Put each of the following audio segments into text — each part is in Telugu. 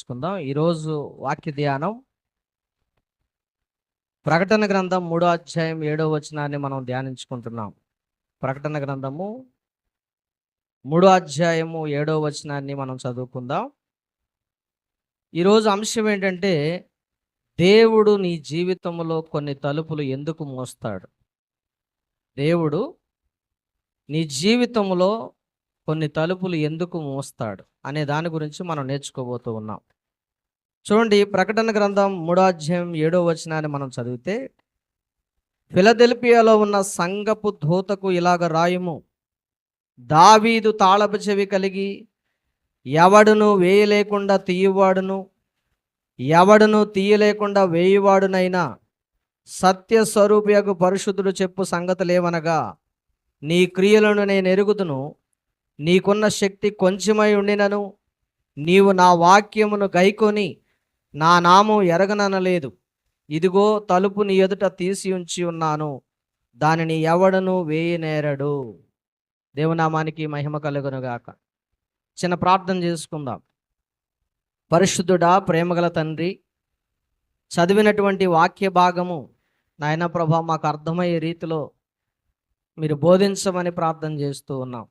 చేసుకుందాం. ఈరోజు వాక్య ధ్యానం ప్రకటన గ్రంథం 3వ అధ్యాయం 7వ వచనాన్ని మనం ధ్యానించుకుంటున్నాం. ప్రకటన గ్రంథము 3వ అధ్యాయము 7వ వచనాన్ని మనం చదువుకుందాం. ఈరోజు అంశం ఏంటంటే, దేవుడు నీ జీవితంలో కొన్ని తలుపులు ఎందుకు మోస్తాడు? దేవుడు నీ జీవితంలో కొన్ని తలుపులు ఎందుకు మోస్తాడు అనే దాని గురించి మనం నేర్చుకోబోతూ ఉన్నాం. చూడండి, ప్రకటన గ్రంథం 3వ అధ్యాయం 7వ వచనాన్ని మనం చదివితే, ఫిలదెల్ఫియాలో ఉన్న సంఘపు దూతకు ఇలాగ రాయుము, దావీదు తాళపు చెవి కలిగి ఎవడును వేయలేకుండా తీయువాడును, ఎవడును తీయలేకుండా వేయువాడునైనా సత్య స్వరూపియగు పరిశుద్ధుడు చెప్పు సంగతులేవనగా, నీ క్రియలను నేను ఎరుగుదును, నీకున్న శక్తి కొంచెమై ఉండినను నీవు నా వాక్యమును గైకొని నా నామం ఎరగననలేదు. ఇదిగో తలుపు నీ ఎదుట తీసి ఉంచి ఉన్నాను, దానిని ఎవడను వేయనేరడు. దేవునామానికి మహిమ కలుగునుగాక. చిన్న ప్రార్థన చేసుకుందాం. పరిశుద్ధుడా, ప్రేమగల తండ్రి, చదివినటువంటి వాక్య భాగము నాయన ప్రభా మాకు అర్థమయ్యే రీతిలో మీరు బోధించమని ప్రార్థన చేస్తూ ఉన్నాం.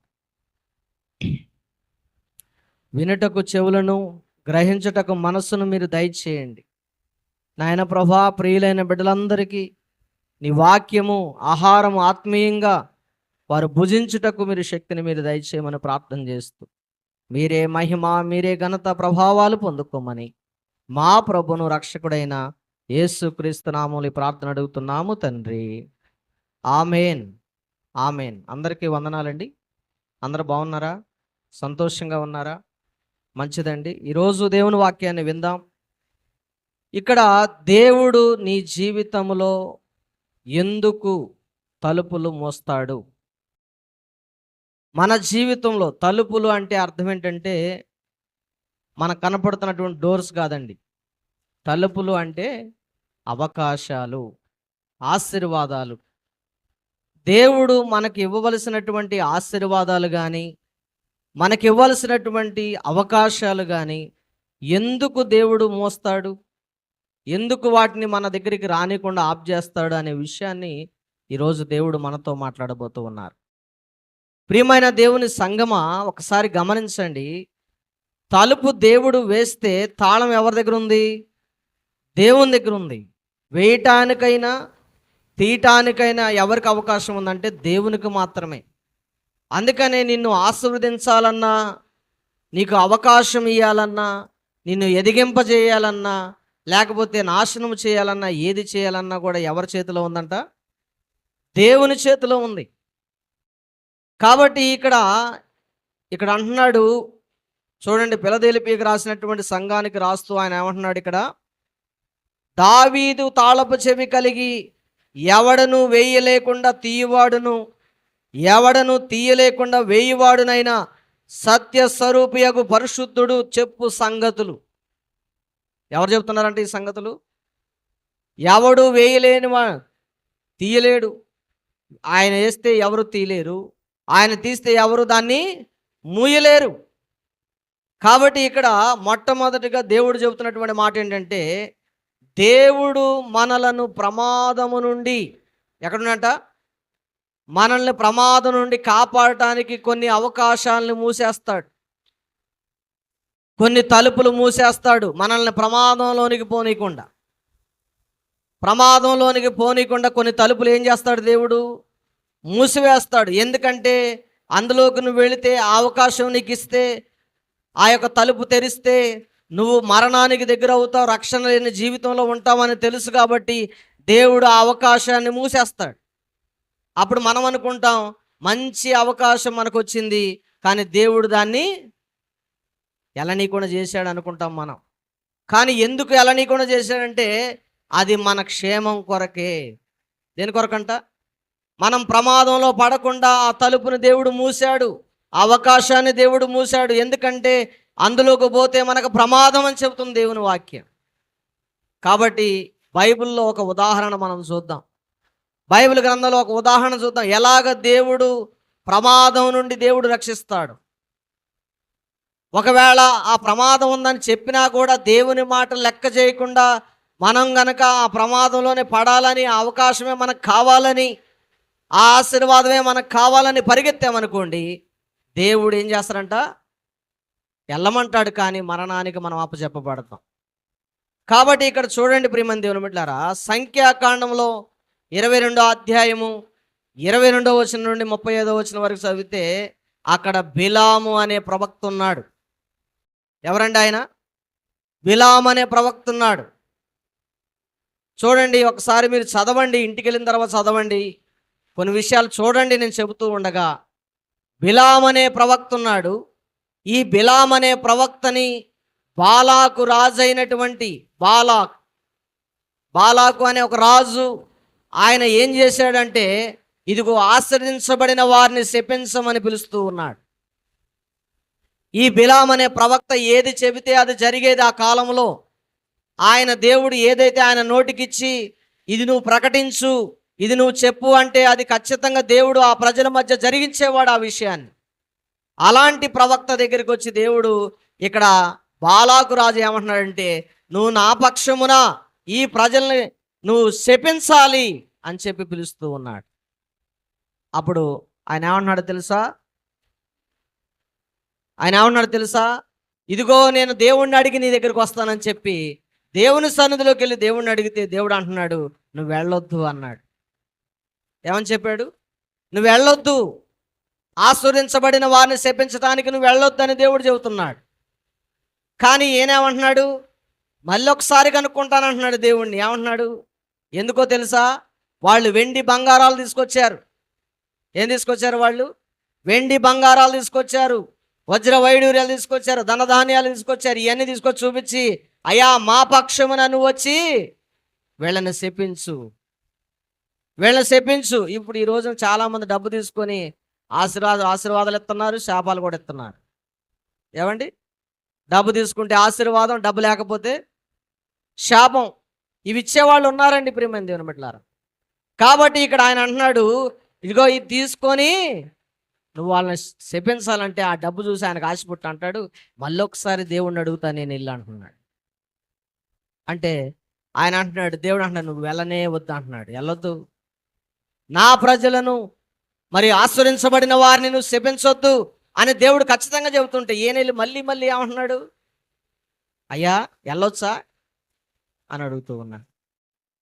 వినుటకు చెవులను, గ్రహించుటకు మనస్సును మీరు దయచేయండి. నాయన ప్రభా, ప్రియులైన బిడ్డలందరికీ నీ వాక్యము ఆహారము ఆత్మీయంగా వారు భుజించుటకు మీరు శక్తిని మీరు దయచేయమని ప్రార్థన చేస్తూ, మీరే మహిమ, మీరే ఘనత ప్రభావాలు పొందుకోమని మా ప్రభును రక్షకుడైన యేసుక్రీస్తు నామములో ఈ ప్రార్థన అడుగుతున్నాము తండ్రి. ఆమేన్, ఆమేన్. అందరికీ వందనాలండి. అందరూ బాగున్నారా? సంతోషంగా ఉన్నారా? మంచిదండి. ఈరోజు దేవుని వాక్యాన్ని విందాం. ఇక్కడ దేవుడు నీ జీవితంలో ఎందుకు తలుపులు మోస్తాడు? మన జీవితంలో తలుపులు అంటే అర్థం ఏంటంటే, మనకు కనపడుతున్నటువంటి డోర్స్ కాదండి. తలుపులు అంటే అవకాశాలు, ఆశీర్వాదాలు. దేవుడు మనకి ఇవ్వవలసినటువంటి ఆశీర్వాదాలు కానీ, మనకి ఇవ్వాల్సినటువంటి అవకాశాలు కానీ ఎందుకు దేవుడు మోస్తాడు, ఎందుకు వాటిని మన దగ్గరికి రానికుండా ఆప్ చేస్తాడు అనే విషయాన్ని ఈరోజు దేవుడు మనతో మాట్లాడబోతూ ఉన్నారు. ప్రియమైన దేవుని సంగమా, ఒకసారి గమనించండి. తలుపు దేవుడు వేస్తే తాళం ఎవరి దగ్గర ఉంది? దేవుని దగ్గర ఉంది. వేయటానికైనా తీయటానికైనా ఎవరికి అవకాశం ఉందంటే దేవునికి మాత్రమే. అందుకనే నిన్ను ఆశీర్వదించాలన్నా, నీకు అవకాశం ఇవ్వాలన్నా, నిన్ను ఎదిగింపజేయాలన్నా, లేకపోతే నాశనం చేయాలన్నా, ఏది చేయాలన్నా కూడా ఎవరి చేతిలో ఉందంట? దేవుని చేతిలో ఉంది. కాబట్టి ఇక్కడ అంటున్నాడు చూడండి, ఫిలదెల్ఫియాకు రాసినటువంటి సంఘానికి రాస్తూ ఆయన ఏమంటున్నాడు ఇక్కడ, దావీదు తాళపు చెవి కలిగి ఎవడను వేయలేకుండా తీయవాడును, ఎవడను తీయలేకుండా వేయువాడునైనా సత్య స్వరూపియగు పరిశుద్ధుడు చెప్పు సంగతులు. ఎవరు చెప్తున్నారంటే ఈ సంగతులు? ఎవడు వేయలేనివా తీయలేడు. ఆయన వేస్తే ఎవరు తీయలేరు, ఆయన తీస్తే ఎవరు దాన్ని మూయలేరు. కాబట్టి ఇక్కడ మొట్టమొదటిగా దేవుడు చెబుతున్నటువంటి మాట ఏంటంటే, దేవుడు మనలను ప్రమాదము నుండి, ఎక్కడున్నట? మనల్ని ప్రమాదం నుండి కాపాడటానికి కొన్ని అవకాశాలను మూసేస్తాడు, కొన్ని తలుపులు మూసేస్తాడు. మనల్ని ప్రమాదంలోనికి పోనీకుండా కొన్ని తలుపులు ఏం చేస్తాడు? దేవుడు మూసివేస్తాడు. ఎందుకంటే అందులోకి నువ్వు వెళితే, ఆ అవకాశం నీకు ఇస్తే, ఆ యొక్క తలుపు తెరిస్తే నువ్వు మరణానికి దగ్గర అవుతావు, రక్షణ లేని జీవితంలో ఉంటావని తెలుసు. కాబట్టి దేవుడు ఆ అవకాశాన్ని మూసేస్తాడు. అప్పుడు మనం అనుకుంటాం మంచి అవకాశం మనకు వచ్చింది, కానీ దేవుడు దాన్ని ఎలనీయకుండా చేశాడు అనుకుంటాం మనం. కానీ ఎందుకు ఎలనీయకుండా చేశాడంటే, అది మన క్షేమం కొరకే. దేని కొరకంట? మనం ప్రమాదంలో పడకుండా ఆ తలుపుని దేవుడు మూశాడు, అవకాశాన్ని దేవుడు మూశాడు. ఎందుకంటే అందులోకి పోతే మనకు ప్రమాదం అని చెబుతుంది దేవుని వాక్యం. కాబట్టి బైబిల్లో ఒక ఉదాహరణ మనం చూద్దాం. బైబిల్ గ్రంథంలో ఒక ఉదాహరణ చూద్దాం, ఎలాగ దేవుడు ప్రమాదం నుండి దేవుడు రక్షిస్తాడు. ఒకవేళ ఆ ప్రమాదం ఉందని చెప్పినా కూడా దేవుని మాట లెక్క చేయకుండా మనం గనక ఆ ప్రమాదంలోనే పడాలని, ఆ అవకాశమే మనకు కావాలని, ఆ ఆశీర్వాదమే మనకు కావాలని పరిగెత్తామనుకోండి, దేవుడు ఏం చేస్తారంట, వెళ్ళమంటాడు, కానీ మరణానికి మనం అప్పచెప్పబడతాం. కాబట్టి ఇక్కడ చూడండి ప్రియమైన దేవుని బిడ్డలారా, సంఖ్యాకాండంలో 22వ అధ్యాయము 22వ వచనం నుండి 35వ వచనం వరకు చదివితే అక్కడ బిలాము అనే ప్రవక్త ఉన్నాడు. ఎవరండి ఆయన? బిలాము అనే ప్రవక్త ఉన్నాడు. చూడండి, ఒకసారి మీరు చదవండి, ఇంటికి వెళ్ళిన తర్వాత చదవండి, కొన్ని విషయాలు చూడండి. నేను చెబుతూ ఉండగా బిలాము అనే ప్రవక్త ఉన్నాడు. ఈ బిలాము అనే ప్రవక్తని బాలాకు రాజు అయినటువంటి బాలాకు అనే ఒక రాజు, ఆయన ఏం చేశాడంటే, ఇదిగో ఆశ్రయించబడిన వారిని శపించమని పిలుస్తూ ఉన్నాడు. ఈ బిలాము అనే ప్రవక్త ఏది చెబితే అది జరిగేది. ఆ కాలంలో ఆయన దేవుడు ఏదైతే ఆయన నోటికిచ్చి ఇది నువ్వు ప్రకటించు, ఇది నువ్వు చెప్పు అంటే అది ఖచ్చితంగా దేవుడు ఆ ప్రజల మధ్య జరిగించేవాడు ఆ విషయాన్ని. అలాంటి ప్రవక్త దగ్గరికి వచ్చి దేవుడు ఇక్కడ బాలాకు రాజు ఏమంటున్నాడంటే, నువ్వు నా పక్షమున ఈ ప్రజల్ని నువ్వు శపించాలి అని చెప్పి పిలుస్తూ ఉన్నాడు. అప్పుడు ఆయన ఏమంటున్నాడు తెలుసా? ఇదిగో నేను దేవుణ్ణి అడిగి నీ దగ్గరికి వస్తానని చెప్పి దేవుని సన్నిధిలోకి వెళ్ళి దేవుణ్ణి అడిగితే దేవుడు అంటున్నాడు, నువ్వు వెళ్ళొద్దు అన్నాడు. ఏమని చెప్పాడు? నువ్వు వెళ్ళొద్దు, ఆశీర్వదించబడిన వారిని శపించడానికి నువ్వు వెళ్ళొద్దు అని దేవుడు చెబుతున్నాడు. కానీ ఈయనేమంటున్నాడు, మళ్ళీ ఒకసారి కనుక్కుంటానంటున్నాడు దేవుణ్ణి. ఏమంటున్నాడు? ఎందుకో తెలుసా? వాళ్ళు వెండి బంగారాలు తీసుకొచ్చారు. ఏం తీసుకొచ్చారు వాళ్ళు? వెండి బంగారాలు తీసుకొచ్చారు, వజ్ర వైడూర్యాలు తీసుకొచ్చారు, ధనధాన్యాలు తీసుకొచ్చారు. ఇవన్నీ తీసుకొచ్చి చూపించి, అయ్యా మా పక్షమున నువ్వు వచ్చి వీళ్ళని శపించు. ఇప్పుడు ఈ రోజున చాలామంది డబ్బు తీసుకొని ఆశీర్వాదాలు ఇస్తున్నారు, శాపాలు కూడా ఇస్తున్నారు. ఏమండి? డబ్బు తీసుకుంటే ఆశీర్వాదం, డబ్బు లేకపోతే శాపం. ఇవి ఇచ్చేవాళ్ళు ఉన్నారండి ప్రియమైన దేవుని బిడ్డలారా. కాబట్టి ఇక్కడ ఆయన అంటున్నాడు, ఇదిగో ఇది తీసుకొని నువ్వు వాళ్ళని శపించాలంటే ఆ డబ్బు చూసి ఆయనకు ఆశపుట్టు అంటాడు, మళ్ళొకసారి దేవుణ్ణి అడుగుతా నేను ఇల్లు అంటున్నాడు. అంటే ఆయన అంటున్నాడు, దేవుడు అంటున్నాడు, నువ్వు వెళ్ళనే వద్దు అంటున్నాడు. వెళ్ళొద్దు, నా ప్రజలను మరి ఆశ్రయించబడిన వారిని నువ్వు శపించొద్దు అని దేవుడు ఖచ్చితంగా చెబుతుంటే ఈయన మళ్ళీ ఏమంటున్నాడు, అయ్యా వెళ్ళొచ్చా అని అడుగుతూ ఉన్నాడు.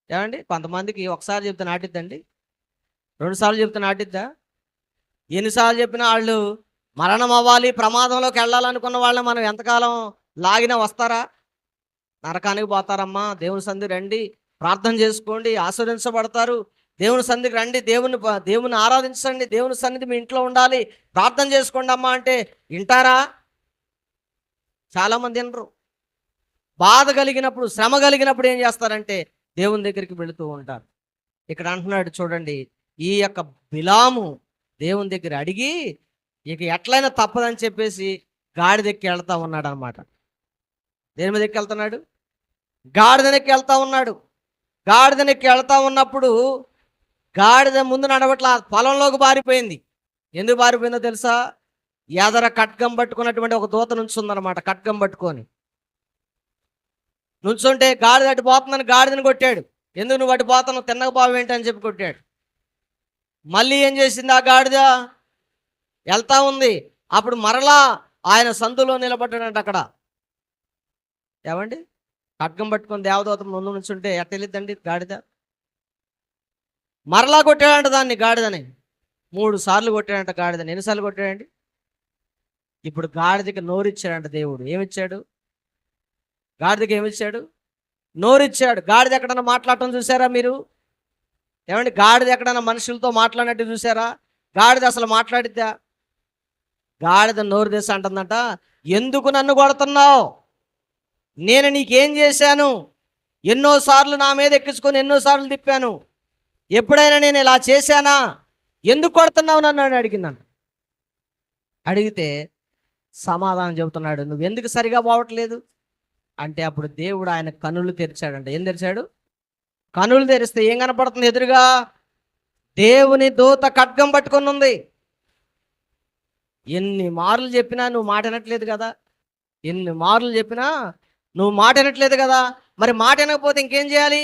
ఏమండి? కొంతమందికి ఒకసారి చెప్తే నాటిద్దండి, 2 సార్లు చెప్తే నాటిద్దా? ఎన్నిసార్లు చెప్పినా వాళ్ళు మరణం అవ్వాలి, ప్రమాదంలోకి వెళ్ళాలనుకున్న వాళ్ళని మనం ఎంతకాలం లాగినా వస్తారా? నరకానికి పోతారమ్మా. దేవుని సన్నిధికి రండి, ప్రార్థన చేసుకోండి, ఆశీర్వదించబడతారు. దేవుని సన్నిధికి రండి, దేవుని ఆరాధించండి, దేవుని సన్నిధి మీ ఇంట్లో ఉండాలి, ప్రార్థన చేసుకోండి అమ్మా అంటే వింటారా? చాలామంది వినరు. బాధ కలిగినప్పుడు, శ్రమ కలిగినప్పుడు ఏం చేస్తారంటే దేవుని దగ్గరికి వెళుతూ ఉంటారు. ఇక్కడ అంటున్నాడు చూడండి, ఈ యొక్క బిలాము దేవుని దగ్గర అడిగి ఇక ఎట్లయినా తప్పదని చెప్పేసి గాడిదెక్కి వెళ్తా ఉన్నాడు అనమాట. దేని మీద ఎక్కి వెళ్తున్నాడు? గాడిదనెక్కి వెళ్తా ఉన్నాడు. గాడిదనెక్కి వెళ్తా ఉన్నప్పుడు గాడిద ముందు నడవట్ల పొలంలోకి పారిపోయింది. ఎందుకు పారిపోయిందో తెలుసా? ఎదర ఖడ్గం పట్టుకున్నటువంటి ఒక దూత నుంచుందనమాట. ఖడ్గం పట్టుకొని నుంచుంటే గాడిద అటు పోతుందని గాడిదని కొట్టాడు. ఎందుకు నువ్వు అటు పోతాను, తిన్నక బావు ఏంటి అని చెప్పి కొట్టాడు. మళ్ళీ ఏం చేసింది? ఆ గాడిద వెళ్తా ఉంది. అప్పుడు మరలా ఆయన సందులో నిలబడ్డాడంట అక్కడ. ఏమండి? ఖడ్గం పట్టుకొని దేవదూత ముందు నుంచుంటే ఎట్ట వెళ్ళిద్దండి గాడిద? మరలా కొట్టాడంట దాన్ని, గాడిదని 3 సార్లు కొట్టాడంట గాడిదని. ఎన్నిసార్లు కొట్టాడండి? ఇప్పుడు గాడిదకి నోరిచ్చాడంట దేవుడు. ఏమిచ్చాడు? గాడిదకి ఏమిచ్చాడు? నోరిచ్చాడు. గాడిద ఎక్కడన్నా మాట్లాడటం చూసారా మీరు? ఏమండి? గాడిద ఎక్కడన్నా మనుషులతో మాట్లాడినట్టు చూసారా? గాడిద అసలు మాట్లాడిద్దా? గాడిద నోరు తెసి అంటుందంట, ఎందుకు నన్ను కొడుతున్నావు? నేను నీకేం చేశాను? ఎన్నోసార్లు నా మీద ఎక్కించుకొని ఎన్నోసార్లు తిప్పాను, ఎప్పుడైనా నేను ఇలా చేశానా? ఎందుకు కొడుతున్నావు నన్ను అని అడిగిందంట. అడిగితే సమాధానం చెబుతున్నాడు, నువ్వెందుకు సరిగా పోవట్లేదు అంటే అప్పుడు దేవుడు ఆయన కనులు తెరిచాడంట. ఏం తెరిచాడు? కనులు తెరిస్తే ఏం కనపడుతుంది ఎదురుగా? దేవుని దూత ఖడ్గం పట్టుకొని ఉంది. ఎన్ని మార్లు చెప్పినా నువ్వు మాట వినట్లేదు కదా, ఎన్ని మార్లు చెప్పినా నువ్వు మాట వినట్లేదు కదా, మరి మాట వినకపోతే ఇంకేం చేయాలి?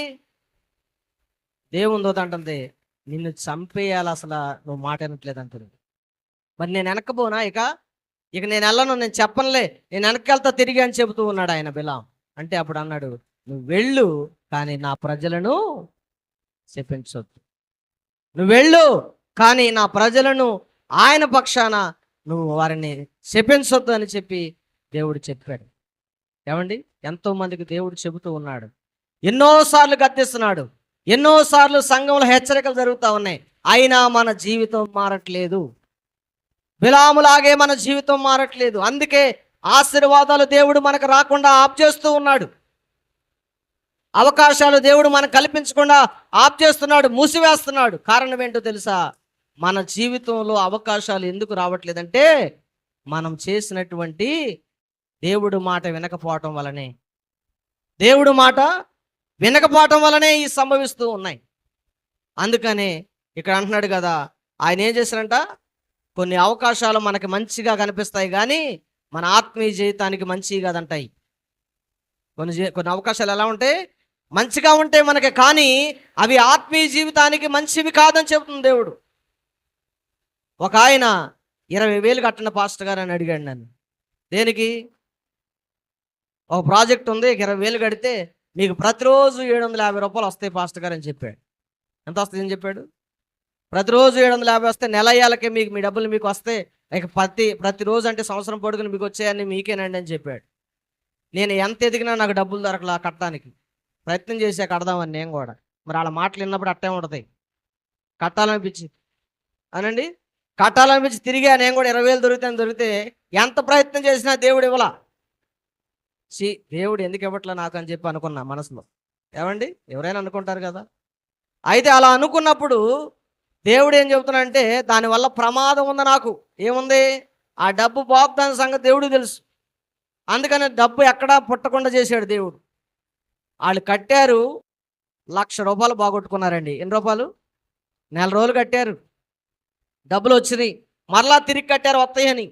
దేవుని దూత అంటుంది, నిన్ను చంపేయాలి అసలు, నువ్వు మాట వినట్లేదు అంటుంది. మరి నేను వెనక్కపోనా? ఇక నేను వెళ్ళను, నేను చెప్పనులే, నేను వెనక్కి తిరిగి అని చెబుతూ ఉన్నాడు ఆయన బిలాం. అంటే అప్పుడు అన్నాడు, నువ్వు వెళ్ళు, కానీ నా ప్రజలను శపించొద్దు. నువ్వు వెళ్ళు, కానీ నా ప్రజలను ఆయన పక్షాన నువ్వు వారిని శపించొద్దు అని చెప్పి దేవుడు చెప్పాడు. ఏమండి, ఎంతో మందికి దేవుడు చెబుతూ ఉన్నాడు, ఎన్నోసార్లు గద్దిస్తున్నాడు, ఎన్నోసార్లు సంఘంలో హెచ్చరికలు జరుగుతూ ఉన్నాయి, అయినా మన జీవితం మారట్లేదు. బిలాములాగే మన జీవితం మారట్లేదు. అందుకే ఆశీర్వాదాలు దేవుడు మనకు రాకుండా ఆప్ చేస్తూ ఉన్నాడు. అవకాశాలు దేవుడు మనకు కల్పించకుండా ఆప్ చేస్తున్నాడు, మూసివేస్తున్నాడు. కారణం ఏంటో తెలుసా? మన జీవితంలో అవకాశాలు ఎందుకు రావట్లేదంటే మనం చేసినటువంటి దేవుడు మాట వినకపోవటం వలనే, దేవుడు మాట వినకపోవటం వలనే ఈ సంభవిస్తూ ఉన్నాయి. అందుకనే ఇక్కడ అంటున్నాడు కదా, ఆయన ఏం చేశారంట, కొన్ని అవకాశాలు మనకి మంచిగా కనిపిస్తాయి కానీ మన ఆత్మీయ జీవితానికి మంచివి కాదంటాయి. కొన్ని అవకాశాలు ఎలా ఉంటాయి? మంచిగా ఉంటే మనకి, కానీ అవి ఆత్మీయ జీవితానికి మంచివి కాదని చెబుతుంది దేవుడు. ఒక ఆయన 20,000 కట్టిన పాస్టర్ గారు అని అడిగాడు నన్ను. దేనికి? ఒక ప్రాజెక్ట్ ఉంది, 20,000 కడితే మీకు ప్రతిరోజు 750 రూపాయలు వస్తాయి పాస్టర్ గారు అని చెప్పాడు. ఎంత వస్తుంది అని చెప్పాడు? ప్రతిరోజు 750 వస్తే నెల అయ్యాలకే మీకు మీ డబ్బులు మీకు వస్తే, ఇక ప్రతిరోజు అంటే సంవత్సరం పొడుగుని మీకు వచ్చాయని మీకేనండి అని చెప్పాడు. నేను ఎంత ఎదిగినా నాకు డబ్బులు దొరకలా కట్టడానికి. ప్రయత్నం చేసా కడదామని నేను కూడా. మరి వాళ్ళ మాటలు విన్నప్పుడు అట్టే ఉంటుంది, కట్టాలనిపించి అనండి, కట్టాలనిపించి తిరిగా నేను కూడా 20,000 దొరికితే ఎంత ప్రయత్నం చేసినా దేవుడు ఇవ్వలా. దేవుడు ఎందుకు ఇవ్వట్లా నాకు అని చెప్పి అనుకున్నా మనసులో. ఏమండి, ఎవరైనా అనుకుంటారు కదా. అయితే అలా అనుకున్నప్పుడు దేవుడు ఏం చెబుతున్నాడంటే, దానివల్ల ప్రమాదం ఉంది నాకు. ఏముంది? ఆ డబ్బు పోతాని సంగతి దేవుడికి తెలుసు. అందుకని డబ్బు ఎక్కడా పుట్టకుండా చేశాడు దేవుడు. వాళ్ళు కట్టారు, 1,00,000 రూపాయలు బాగొట్టుకున్నారండి. ఎన్ని రూపాయలు? 4 రోజులు కట్టారు, డబ్బులు వచ్చినాయి. మరలా తిరిగి కట్టారు వస్తాయని.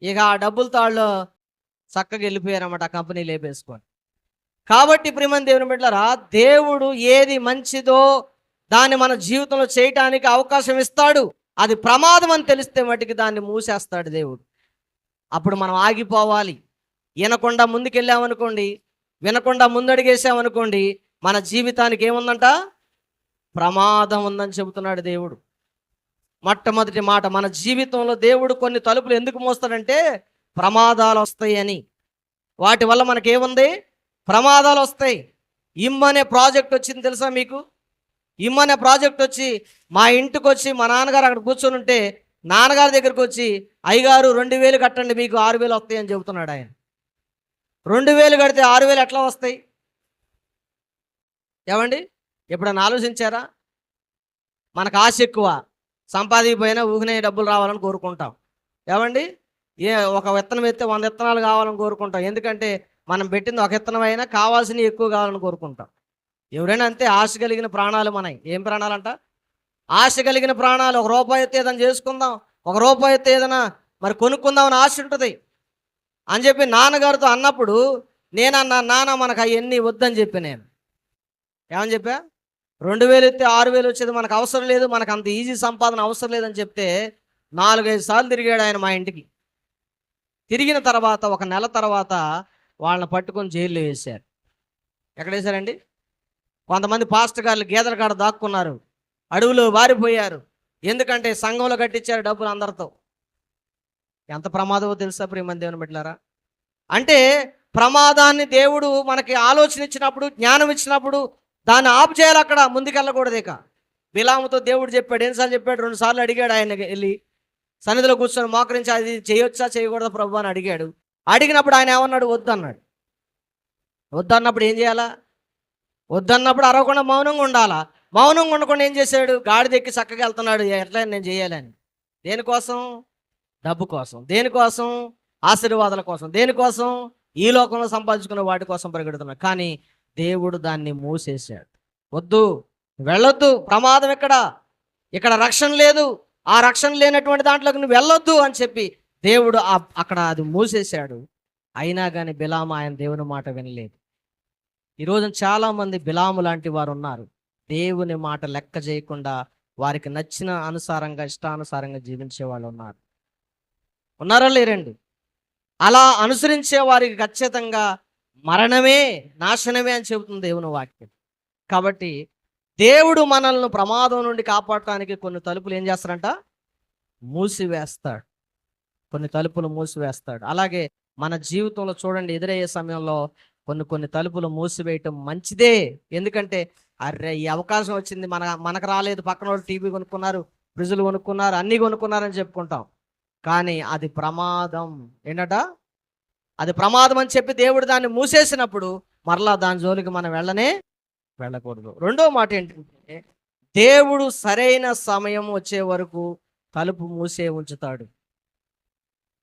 ఇక ఆ డబ్బులతో వాళ్ళు చక్కగా వెళ్ళిపోయారన్నమాట, ఆ కంపెనీ లేపేసుకొని. కాబట్టి ప్రియమైన దేవుని బిడ్డలారా, దేవుడు ఏది మంచిదో దాన్ని మన జీవితంలో చేయటానికి అవకాశం ఇస్తాడు. అది ప్రమాదం అని తెలిస్తే మటుకు దాన్ని మూసేస్తాడు దేవుడు. అప్పుడు మనం ఆగిపోవాలి. వినకుండా ముందుకెళ్ళామనుకోండి, వినకుండా ముందడిగేసామనుకోండి, మన జీవితానికి ఏముందంట? ప్రమాదం ఉందని చెబుతున్నాడు దేవుడు. మొట్టమొదటి మాట, మన జీవితంలో దేవుడు కొన్ని తలుపులు ఎందుకు మోస్తాడంటే ప్రమాదాలు వస్తాయి అని. వాటి వల్ల మనకేముంది? ప్రమాదాలు వస్తాయి. ఇమ్మనే ప్రాజెక్ట్ వచ్చింది తెలుసా మీకు? ఇమ్మనే ప్రాజెక్ట్ వచ్చి మా ఇంటికి వచ్చి మా నాన్నగారు అక్కడ కూర్చొని ఉంటే, నాన్నగారి దగ్గరికి వచ్చి, అయ్యగారు 2,000 కట్టండి మీకు 6,000 వస్తాయి అని చెబుతున్నాడు ఆయన. 2,000 కడితే 6,000 ఎట్లా వస్తాయి? ఏమండి, ఎప్పుడన్నా ఆలోచించారా? మనకు ఆశ ఎక్కువ, సంపాదించకపోయినా ఊహనే డబ్బులు రావాలని కోరుకుంటాం. ఏమండి, ఒక విత్తనం ఎత్తే 100 విత్తనాలు కావాలని కోరుకుంటాం. ఎందుకంటే మనం పెట్టింది ఒక విత్తనం అయినా కావాల్సినవి ఎక్కువ కావాలని కోరుకుంటాం. ఎవరైనా అంతే. ఆశ కలిగిన ప్రాణాలు మనవి. ఏం ప్రాణాలంట? ఆశ కలిగిన ప్రాణాలు. 1 రూపాయి ఎత్తే ఏదైనా చేసుకుందాం, 1 రూపాయి ఎత్తే ఏదైనా మరి కొనుక్కుందామని ఆశ ఉంటుంది అని చెప్పి నాన్నగారితో అన్నప్పుడు నేనన్నా, నాన్న మనకు అవన్నీ వద్దని చెప్పి. నేను ఏమని చెప్పా? 2,000 ఎత్తే 6,000 వచ్చేది మనకు అవసరం లేదు, మనకు అంత ఈజీ సంపాదన అవసరం లేదని చెప్తే 4-5 సార్లు తిరిగాడు ఆయన మా ఇంటికి. తిరిగిన తర్వాత 1 నెల తర్వాత వాళ్ళని పట్టుకొని జైల్లో వేశారు. ఎక్కడ వేశారండి? కొంతమంది పాస్టర్ గారు గేదెల కాడ దాక్కున్నారు, అడవులో వారిపోయారు. ఎందుకంటే సంఘంలో కట్టించారు డబ్బులు అందరితో. ఎంత ప్రమాదమో తెలుసా ప్రియమైన దేవుని బిడ్డలారా? అంటే ప్రమాదాన్ని దేవుడు మనకి ఆలోచన ఇచ్చినప్పుడు, జ్ఞానం ఇచ్చినప్పుడు దాన్ని ఆపు చేయాలి. అక్కడ ముందుకెళ్ళకూడదు. ఇక బిలాముతో దేవుడు చెప్పాడు. ఎన్నిసార్లు చెప్పాడు? 2 సార్లు అడిగాడు. ఆయన వెళ్ళి సన్నిధిలో కూర్చొని మోకరించి, అది చేయొచ్చా చేయకూడదా ప్రభు అని అడిగాడు. అడిగినప్పుడు ఆయన ఏమన్నాడు? వద్దన్నాడు. వద్దన్నప్పుడు ఏం చేయాలా? వద్దన్నప్పుడు అరవకుండా మౌనంగా ఉండాలా. మౌనంగా ఉండకుండా ఏం చేశాడు? గాడిద ఎక్కి చక్కగా వెళ్తున్నాడు. ఎట్లా నేను చేయాలని. దేనికోసం? డబ్బు కోసం. దేనికోసం? ఆశీర్వాదాల కోసం. దేనికోసం? ఈ లోకంలో సంపాదించుకున్న వాటి కోసం పరిగెడుతున్నాడు. కానీ దేవుడు దాన్ని మూసేశాడు. వద్దు, వెళ్ళొద్దు, ప్రమాదం ఇక్కడ రక్షణ లేదు, ఆ రక్షణ లేనటువంటి దాంట్లోకి నువ్వు వెళ్ళొద్దు అని చెప్పి దేవుడు అక్కడ అది మూసేశాడు. అయినా కానీ బిలాము ఆయన దేవుని మాట వినలేదు. ఈరోజు చాలామంది బిలాము లాంటి వారు ఉన్నారు. దేవుని మాట లెక్క చేయకుండా వారికి నచ్చిన అనుసారంగా ఇష్టానుసారంగా జీవించే వాళ్ళు ఉన్నారు. ఉన్నారా లేరండి? అలా అనుసరించే వారికి ఖచ్చితంగా మరణమే, నాశనమే అని చెబుతుంది దేవుని వాక్యం. కాబట్టి దేవుడు మనల్ని ప్రమాదం నుండి కాపాడటానికి కొన్ని తలుపులు ఏం చేస్తారంట? మూసివేస్తాడు. కొన్ని తలుపులు మూసివేస్తాడు. అలాగే మన జీవితంలో చూడండి, ఎదురయ్యే సమయంలో కొన్ని తలుపులు మూసివేయటం మంచిదే. ఎందుకంటే అరే ఈ అవకాశం వచ్చింది, మనకు రాలేదు, పక్కన వాళ్ళు టీవీ కొనుక్కున్నారు, ఫ్రిడ్జ్లు కొనుక్కున్నారు, అన్నీ కొనుక్కున్నారని చెప్పుకుంటాం. కానీ అది ప్రమాదం. ఏంటట? అది ప్రమాదం అని చెప్పి దేవుడు దాన్ని మూసేసినప్పుడు మరలా దాని జోలికి మనం వెళ్ళకూడదు. రెండో మాట ఏంటంటే, దేవుడు సరైన సమయం వచ్చే వరకు తలుపు మూసే ఉంచుతాడు.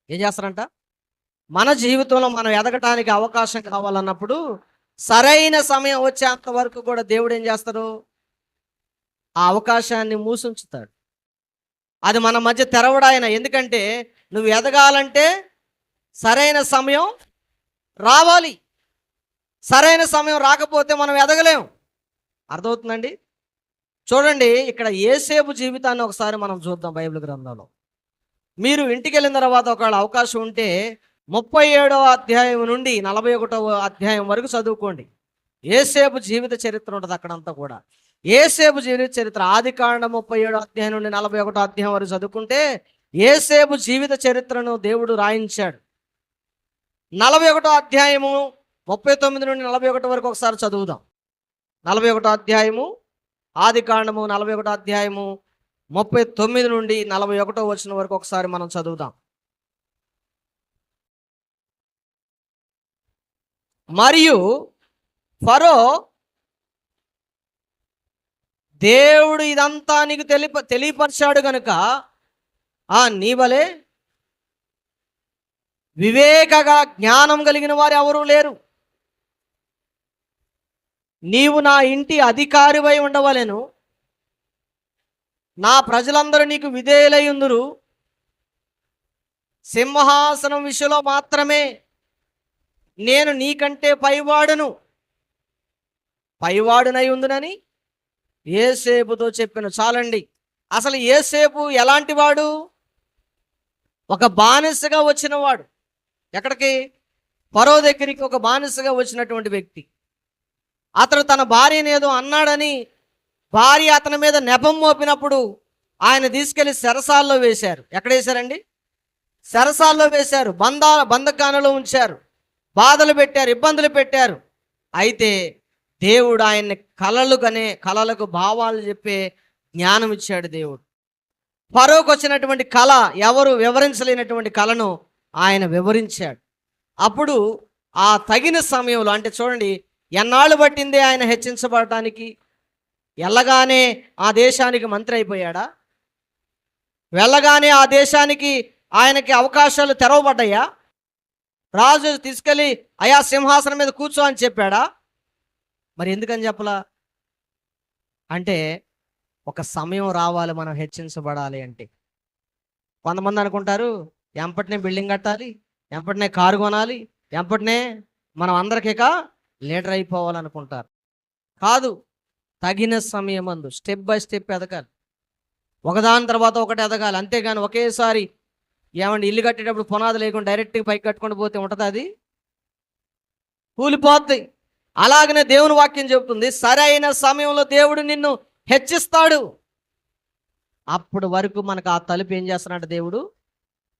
ఏం చేస్తారంట? మన జీవితంలో మనం ఎదగటానికి అవకాశం కావాలన్నప్పుడు సరైన సమయం వచ్చేంత వరకు కూడా దేవుడు ఏం చేస్తాడు? ఆ అవకాశాన్ని మూసుంచుతాడు. అది మన మధ్య తెరవడాయన. ఎందుకంటే నువ్వు ఎదగాలంటే సరైన సమయం రావాలి. సరైన సమయం రాకపోతే మనం ఎదగలేం. అర్థమవుతుందండి? చూడండి, ఇక్కడ యేసేపు జీవితాన్ని ఒకసారి మనం చూద్దాం బైబిల్ గ్రంథంలో. మీరు ఇంటికి వెళ్ళిన తర్వాత ఒకవేళ అవకాశం ఉంటే 37వ అధ్యాయం నుండి 41వ అధ్యాయం వరకు చదువుకోండి. యేసేపు జీవిత చరిత్ర ఉంటుంది అక్కడంతా కూడా. యేసేపు జీవిత చరిత్ర ఆదికాండం 37వ అధ్యాయం నుండి 41వ అధ్యాయం వరకు చదువుకుంటే యేసేపు జీవిత చరిత్రను దేవుడు రాయించాడు. 41వ అధ్యాయము 39 నుండి 41 వరకు ఒకసారి చదువుదాం. 41వ అధ్యాయము ఆదికాండము 41వ అధ్యాయము 39 నుండి 41వ వచనం వరకు ఒకసారి మనం చదువుదాం. మరియు ఫరో, దేవుడు ఇదంతా నీకు తెలియపరిచాడు గనుక నీ వలే వివేకగా జ్ఞానం కలిగిన వారు ఎవరూ లేరు. నీవు నా ఇంటి అధికారివై ఉండవలెను. నా ప్రజలందరూ నీకు విధేయులై ఉందురు. సింహాసనం విషయంలో మాత్రమే నేను నీకంటే పైవాడునై ఉందునని యేసేపుతో చెప్పాను. చాలండి. అసలు యేసేపు ఎలాంటి వాడు? ఒక బానిసగా వచ్చినవాడు. ఎక్కడికి? ఫరో దగ్గరికి ఒక బానిసగా వచ్చినటువంటి వ్యక్తి. అతడు తన భార్యని ఏదో అన్నాడని భార్య అతని మీద నెపం మోపినప్పుడు ఆయన తీసుకెళ్లి చెరసాల్లో వేశారు. ఎక్కడ వేశారండి? చెరసాల్లో వేశారు. బంధకానలో ఉంచారు. బాధలు పెట్టారు, ఇబ్బందులు పెట్టారు. అయితే దేవుడు ఆయన్ని కళలకు భావాలు చెప్పే జ్ఞానం ఇచ్చాడు దేవుడు. ఫరోకు వచ్చినటువంటి కళ ఎవరు వివరించలేనటువంటి కళను ఆయన వివరించాడు. అప్పుడు ఆ తగిన సమయంలో, అంటే చూడండి ఎన్నాళ్ళు పట్టిందే ఆయన హెచ్చించబడటానికి. వెళ్ళగానే ఆ దేశానికి మంత్రి అయిపోయాడా? వెళ్ళగానే ఆ దేశానికి ఆయనకి అవకాశాలు తెరవబడ్డాయా? రాజు తీసుకెళ్ళి అయా సింహాసనం మీద కూర్చో అని చెప్పాడా? మరి ఎందుకని చెప్పలా? అంటే ఒక సమయం రావాలి మనం హెచ్చించబడాలి అంటే. కొంతమంది అనుకుంటారు ఎంపటినే బిల్డింగ్ కట్టాలి, ఎంపటినే కారు కొనాలి, ఎంపటినే మనం అందరికీ లీడర్ అయిపోవాలనుకుంటారు. కాదు, తగిన సమయం అందు స్టెప్ బై స్టెప్ ఎదగాలి. ఒకదాని తర్వాత ఒకటి ఎదగాలి. అంతేగాని ఒకేసారి ఏమండి ఇల్లు కట్టేటప్పుడు పునాది లేకుండా డైరెక్ట్గా పైకి కట్టుకొని పోతే ఉంటుంది, అది కూలిపోద్ది. అలాగనే దేవుని వాక్యం చెబుతుంది, సరైన సమయంలో దేవుడు నిన్ను హెచ్చిస్తాడు. అప్పుడు వరకు మనకు ఆ తలుపు ఏం చేస్తున్నాడు? దేవుడు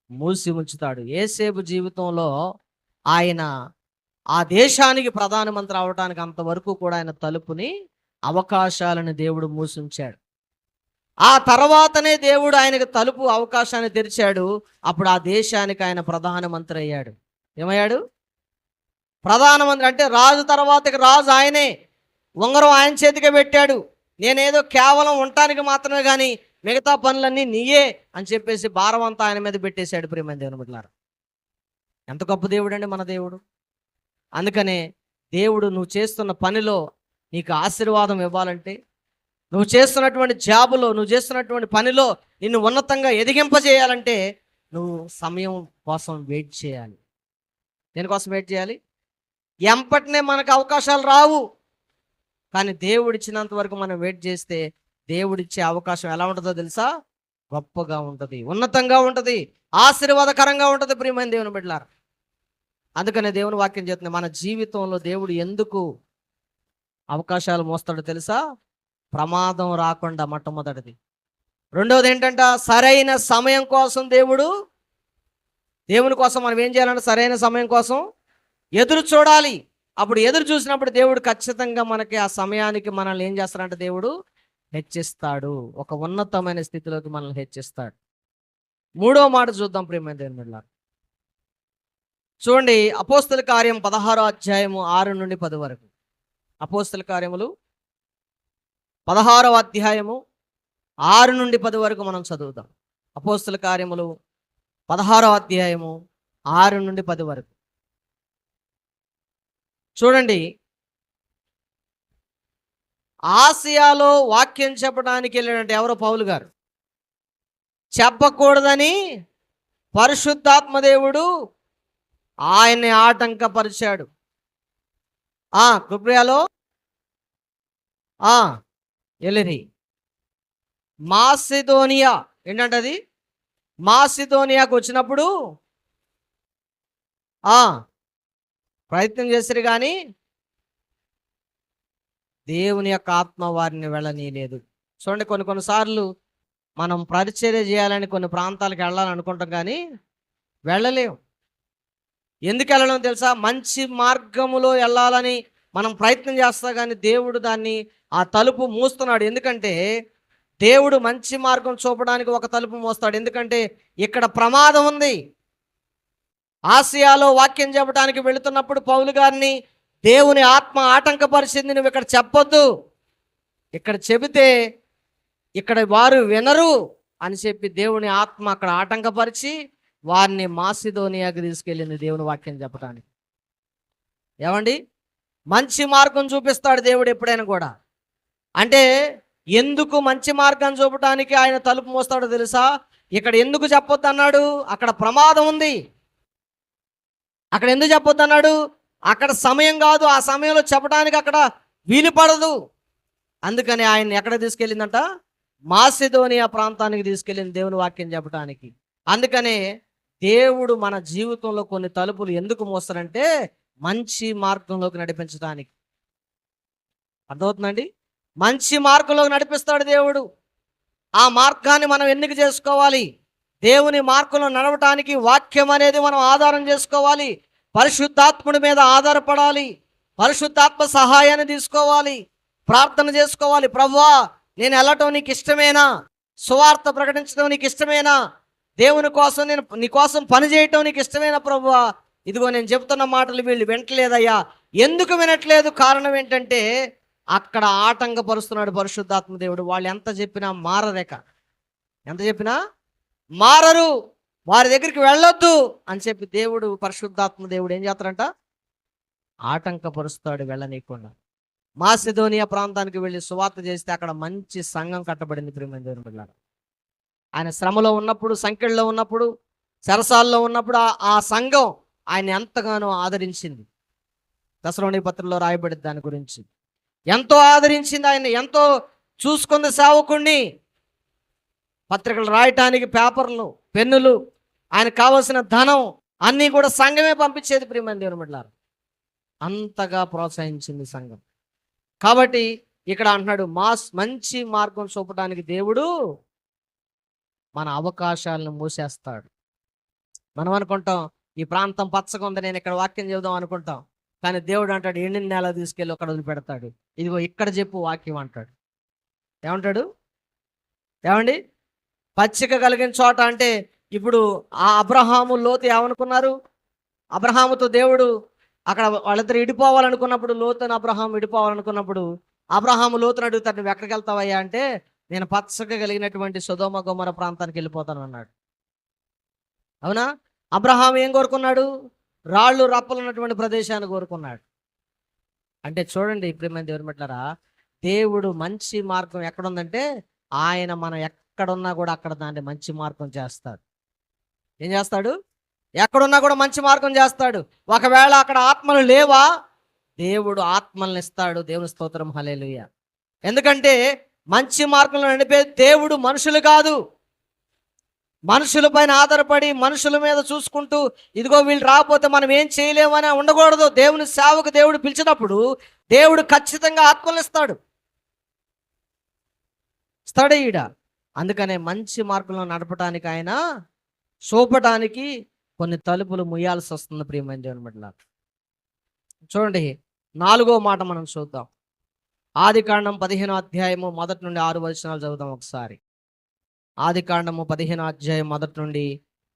మూసి ఉంచుతాడు. యేసేపు జీవితంలో ఆయన ఆ దేశానికి ప్రధానమంత్రి అవడానికి అంతవరకు కూడా ఆయన తలుపుని, అవకాశాలను దేవుడు మూసించాడు. ఆ తర్వాతనే దేవుడు ఆయనకు తలుపు అవకాశాన్ని తెరిచాడు. అప్పుడు ఆ దేశానికి ఆయన ప్రధానమంత్రి అయ్యాడు. ఏమయ్యాడు? ప్రధానమంత్రి. అంటే రాజు తర్వాతకి రాజు ఆయనే. ఉంగరం ఆయన చేతికే పెట్టాడు. నేనేదో కేవలం ఉండటానికి మాత్రమే కానీ మిగతా పనులన్నీ నీయే అని చెప్పేసి భారం అంతా ఆయన మీద పెట్టేశాడు. ప్రియమైన దేవుని బిడ్డలారా, ఎంత గొప్ప దేవుడు అండి మన దేవుడు. అందుకనే దేవుడు నువ్వు చేస్తున్న పనిలో నీకు ఆశీర్వాదం ఇవ్వాలంటే, నువ్వు చేస్తున్నటువంటి జాబులో, నువ్వు చేస్తున్నటువంటి పనిలో నిన్ను ఉన్నతంగా ఎదిగింపజేయాలంటే నువ్వు సమయం కోసం వెయిట్ చేయాలి. దేనికోసం వెయిట్ చేయాలి? ఎంపటినే మనకు అవకాశాలు రావు, కానీ దేవుడిచ్చినంత వరకు మనం వెయిట్ చేస్తే దేవుడిచ్చే అవకాశం ఎలా ఉంటుందో తెలుసా? గొప్పగా ఉంటుంది, ఉన్నతంగా ఉంటుంది, ఆశీర్వాదకరంగా ఉంటుంది ప్రియమైన దేవుని బిడ్డలారా. అందుకనే దేవుని వాక్యం చెప్తుంది, మన జీవితంలో దేవుడు ఎందుకు అవకాశాలు మోస్తాడో తెలుసా? ప్రమాదం రాకుండా మొట్టమొదటిది. రెండవది ఏంటంట? సరైన సమయం కోసం దేవుని కోసం మనం ఏం చేయాలంటే సరైన సమయం కోసం ఎదురు చూడాలి. అప్పుడు ఎదురు చూసినప్పుడు దేవుడు ఖచ్చితంగా మనకి ఆ సమయానికి మనల్ని ఏం చేస్తాడంటే దేవుడు హెచ్చిస్తాడు, ఒక ఉన్నతమైన స్థితిలోకి మనల్ని హెచ్చిస్తాడు. మూడో మాట చూద్దాం ప్రియమైన దేవుని బిడ్డలారా. చూడండి, అపోస్తల కార్యం 16వ అధ్యాయము 6 నుండి 10 వరకు. అపోస్తల కార్యములు 16వ అధ్యాయము 6 నుండి 10 వరకు మనం చదువుదాం. అపోస్తల కార్యములు 16వ అధ్యాయము 6 నుండి 10 వరకు చూడండి. ఆసియాలో వాక్యం చెప్పడానికి వెళ్ళాడంటే ఎవరో? పౌలు గారు. చెప్పకూడదని పరిశుద్ధాత్మదేవుడు ఆయన్ని ఆటంకపరిచాడు. కృపయాలో వెళ్ళిరి. మాసిదోనియా ఏంటంటే అది మాసిదోనియాకు వచ్చినప్పుడు ప్రయత్నం చేశారు, కానీ దేవుని యొక్క ఆత్మ వారిని వెళ్ళనీయలేదు. చూడండి, కొన్నిసార్లు మనం పరిచర్య చేయాలని కొన్ని ప్రాంతాలకు వెళ్ళాలని అనుకుంటాం, కానీ వెళ్ళలేము. ఎందుకు వెళ్ళలేము తెలుసా? మంచి మార్గములో వెళ్ళాలని మనం ప్రయత్నం చేస్తాం, కానీ దేవుడు దాన్ని ఆ తలుపు మూస్తున్నాడు. ఎందుకంటే దేవుడు మంచి మార్గం చూపడానికి ఒక తలుపు మోస్తాడు. ఎందుకంటే ఇక్కడ ప్రమాదం ఉంది. ఆసియాలో వాక్యం చెప్పడానికి వెళుతున్నప్పుడు పౌలు గారిని దేవుని ఆత్మ ఆటంకపరిచింది, నువ్వు ఇక్కడ చెప్పొద్దు, ఇక్కడ చెబితే ఇక్కడ వారు వినరు అని చెప్పి దేవుని ఆత్మ అక్కడ ఆటంకపరిచి వారిని మాసిదోనియాకి తీసుకెళ్ళింది దేవుని వాక్యం చెప్పడానికి. ఏమండి, మంచి మార్గం చూపిస్తాడు దేవుడు ఎప్పుడైనా కూడా. అంటే ఎందుకు మంచి మార్గం చూపడానికి ఆయన తలుపు మోస్తాడో తెలుసా? ఇక్కడ ఎందుకు చెప్పొద్దు అన్నాడు? అక్కడ ప్రమాదం ఉంది. అక్కడ ఎందుకు చెప్పొద్దు అన్నాడు? అక్కడ సమయం కాదు, ఆ సమయంలో చెప్పడానికి అక్కడ వీలు పడదు. అందుకని ఆయన ఎక్కడ తీసుకెళ్ళిందంట? మాసిదోనియా ప్రాంతానికి తీసుకెళ్ళింది దేవుని వాక్యం చెప్పడానికి. అందుకనే దేవుడు మన జీవితంలో కొన్ని తలుపులు ఎందుకు మోస్తారంటే మంచి మార్గంలోకి నడిపించడానికి. అర్థమవుతుందండి? మంచి మార్గంలోకి నడిపిస్తాడు దేవుడు. ఆ మార్గాన్ని మనం ఎన్నిక చేసుకోవాలి. దేవుని మార్గంలో నడవటానికి వాక్యం అనేది మనం ఆధారం చేసుకోవాలి. పరిశుద్ధాత్ముడి మీద ఆధారపడాలి. పరిశుద్ధాత్మ సహాయాన్ని తీసుకోవాలి. ప్రార్థన చేసుకోవాలి. ప్రభువా, నేను వెళ్ళటం నీకు ఇష్టమేనా? సువార్త ప్రకటించడం నీకు ఇష్టమేనా? దేవుని కోసం నేను నీ కోసం పని చేయటం నీకు ఇష్టమేనా ప్రభువా? ఇదిగో నేను చెప్తున్న మాటలు వీళ్ళు వినట్లేదయ్యా. ఎందుకు వినట్లేదు? కారణం ఏంటంటే అక్కడ ఆటంకపరుస్తున్నాడు పరిశుద్ధాత్మ దేవుడు. వాళ్ళు ఎంత చెప్పినా మారరేక, ఎంత చెప్పినా మారరు, వారి దగ్గరికి వెళ్ళొద్దు అని చెప్పి దేవుడు, పరిశుద్ధాత్మ దేవుడు ఏం చేస్తారంట? ఆటంకపరుస్తాడు, వెళ్ళనీయకుండా. మాసిదోనియా ప్రాంతానికి వెళ్ళి సువార్త చేస్తే అక్కడ మంచి సంఘం కట్టబడింది ప్రియమైన దేవుని బిడ్డలారా. ఆయన శ్రమలో ఉన్నప్పుడు, సంఖ్యల్లో ఉన్నప్పుడు, చెరసాల్లో ఉన్నప్పుడు ఆ సంఘం ఆయన ఎంతగానో ఆదరించింది. దశలోని పత్రికలో రాయబడింది దాని గురించి. ఎంతో ఆదరించింది, ఆయన ఎంతో చూసుకుంది సేవకుణ్ణి. పత్రికలు రాయటానికి పేపర్లు, పెన్నులు, ఆయనకు కావలసిన ధనం అన్నీ కూడా సంఘమే పంపించేది ప్రియమైన దేవుని బిడ్డలారా. అంతగా ప్రోత్సహించింది సంఘం. కాబట్టి ఇక్కడ అంటున్నాడు, మంచి మార్గం చూపడానికి దేవుడు మన అవకాశాలను మూసేస్తాడు. మనం అనుకుంటాం ఈ ప్రాంతం పచ్చగా ఉంది, నేను ఇక్కడ వాక్యం చెబుదాం అనుకుంటాం, కానీ దేవుడు అంటాడు ఎండిన నేల తీసుకెళ్ళి అక్కడ వదిలిపెడతాడు. ఇదిగో ఇక్కడ చెప్పు వాక్యం అంటాడు. ఏమంటాడు? ఏమండి, పచ్చిక కలిగిన చోట అంటే ఇప్పుడు ఆ అబ్రహాము, లోతు ఏమనుకున్నారు? అబ్రహాముతో దేవుడు అక్కడ వాళ్ళిద్దరు ఇడిపోవాలనుకున్నప్పుడు, లోతుని అబ్రహాం ఇడిపోవాలనుకున్నప్పుడు అబ్రహాము లోతుని అడుగుతాడు, నువ్వు ఎక్కడికి వెళ్తావయ్యా అంటే, నేను పచ్చగా కలిగినటువంటి సొదొమ గొమొర్రా ప్రాంతానికి వెళ్ళిపోతాను అన్నాడు. అవునా? అబ్రహాం ఏం కోరుకున్నాడు? రాళ్ళు రప్పలు ఉన్నటువంటి ప్రదేశాన్ని కోరుకున్నాడు. అంటే చూడండి ప్రియమైన దేవుని బిడ్డలారా, దేవుడు మంచి మార్గం ఎక్కడుందంటే ఆయన మనం ఎక్కడున్నా కూడా అక్కడ దాన్ని మంచి మార్గం చేస్తాడు. ఏం చేస్తాడు? ఎక్కడున్నా కూడా మంచి మార్గం చేస్తాడు. ఒకవేళ అక్కడ ఆత్మలు లేవా, దేవుడు ఆత్మల్ని ఇస్తాడు. దేవుని స్తోత్రం, హల్లెలూయా. ఎందుకంటే మంచి మార్గంలో నడిపే దేవుడు మనుషులు కాదు. మనుషుల పైన ఆధారపడి మనుషుల మీద చూసుకుంటూ ఇదిగో వీళ్ళు రాకపోతే మనం ఏం చేయలేమని ఉండకూడదు. దేవుని సేవకు దేవుడు పిలిచినప్పుడు దేవుడు ఖచ్చితంగా ఆత్మలు ఇస్తాడు. ఈడ అందుకనే మంచి మార్గంలో నడపడానికి, ఆయన చూపటానికి కొన్ని తలుపులు ముయ్యాల్సి వస్తుంది. ప్రియమైన దేవుని బిడ్డలారా, చూడండి 4వ మాట మనం చూద్దాం. ఆదికాండం 15వ అధ్యాయము 1 నుండి 6 వచనాలు చదువుదాం ఒకసారి. ఆదికాండము 15వ అధ్యాయం 1 నుండి